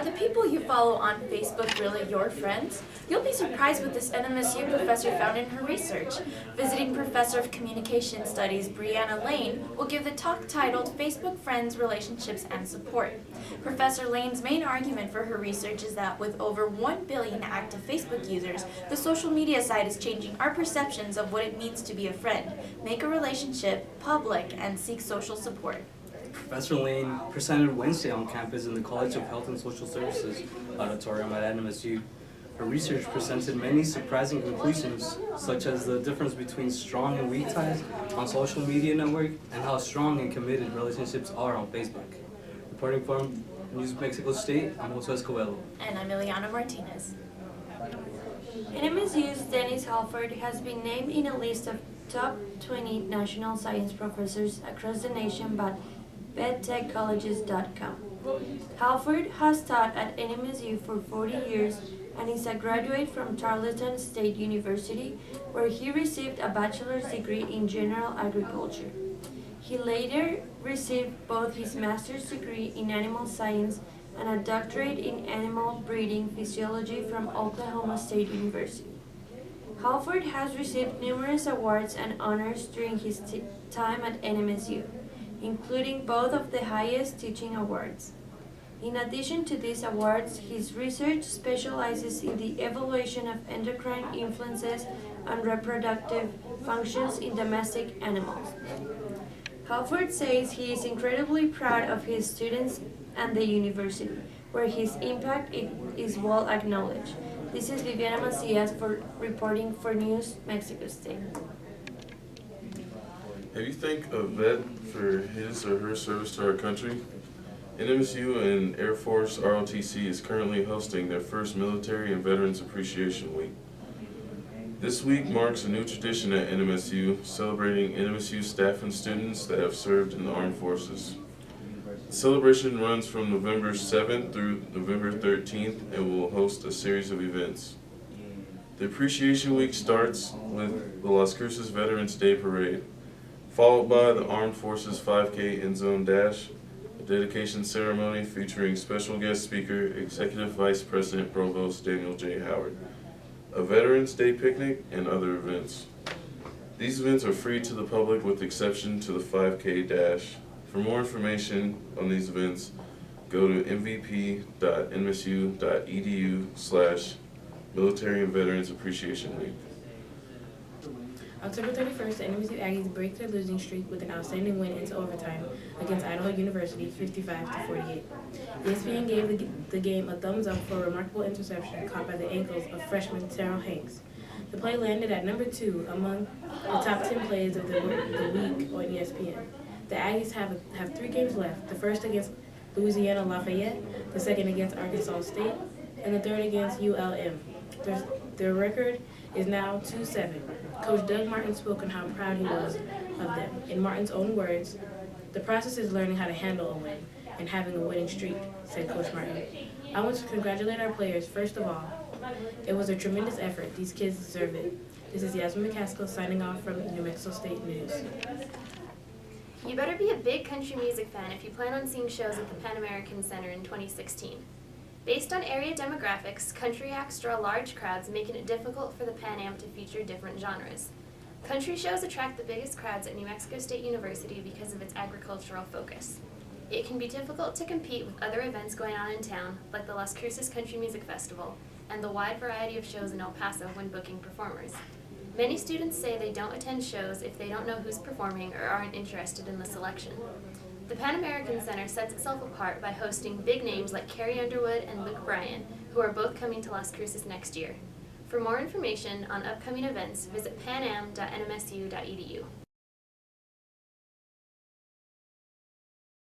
Are the people you follow on Facebook really your friends? You'll be surprised what this NMSU professor found in her research. Visiting Professor of Communication Studies Brianna Lane will give the talk titled Facebook Friends, Relationships, and Support. Professor Lane's main argument for her research is that with over 1 billion active Facebook users, the social media side is changing our perceptions of what it means to be a friend, make a relationship public, and seek social support. Professor Lane presented Wednesday on campus in the College of Health and Social Services auditorium at NMSU. Her research presented many surprising conclusions, such as the difference between strong and weak ties on social media network and how strong and committed relationships are on Facebook. Reporting from News of Mexico State, I'm Jose Escobedo. And I'm Ileana Martinez. NMSU's Dennis Halford has been named in a list of top 20 national science professors across the nation by bedtechcolleges.com. Halford has taught at NMSU for 40 years and is a graduate from Tarleton State University, where he received a bachelor's degree in general agriculture. He later received both his master's degree in animal science and a doctorate in animal breeding physiology from Oklahoma State University. Halford has received numerous awards and honors during his time at NMSU, including both of the highest teaching awards. In addition to these awards, his research specializes in the evaluation of endocrine influences on reproductive functions in domestic animals. Halford says he is incredibly proud of his students and the university, where his impact is well acknowledged. This is Viviana Macias reporting for News Mexico State. Have you thanked a vet for his or her service to our country? NMSU and Air Force ROTC is currently hosting their first Military and Veterans Appreciation Week. This week marks a new tradition at NMSU, celebrating NMSU staff and students that have served in the armed forces. The celebration runs from November 7th through November 13th and will host a series of events. The Appreciation Week starts with the Las Cruces Veterans Day Parade, followed by the Armed Forces 5K End Zone Dash, a dedication ceremony featuring special guest speaker, Executive Vice President Provost Daniel J. Howard, a Veterans Day picnic, and other events. These events are free to the public with exception to the 5K Dash. For more information on these events, go to mvp.nmsu.edu/Military and Veterans Appreciation Week. October 31st, the NMSU Aggies break their losing streak with an outstanding win into overtime against Idaho University, 55-48. ESPN gave the game a thumbs up for a remarkable interception caught by the ankles of freshman Terrell Hanks. The play landed at number 2 among the top 10 plays of the week on ESPN. The Aggies have 3 games left, the first against Louisiana Lafayette, the second against Arkansas State, and the third against ULM. Their record is now 2-7. Coach Doug Martin spoke on how proud he was of them. In Martin's own words, "The process is learning how to handle a win and having a winning streak," said Coach Martin. "I want to congratulate our players first of all. It was a tremendous effort. These kids deserve it." This is Yazmen McCaskill signing off from New Mexico State News. You better be a big country music fan if you plan on seeing shows at the Pan American Center in 2016. Based on area demographics, country acts draw large crowds, making it difficult for the Pan Am to feature different genres. Country shows attract the biggest crowds at New Mexico State University because of its agricultural focus. It can be difficult to compete with other events going on in town, like the Las Cruces Country Music Festival, and the wide variety of shows in El Paso when booking performers. Many students say they don't attend shows if they don't know who's performing or aren't interested in the selection. The Pan American Center sets itself apart by hosting big names like Carrie Underwood and Luke Bryan, who are both coming to Las Cruces next year. For more information on upcoming events, visit panam.nmsu.edu.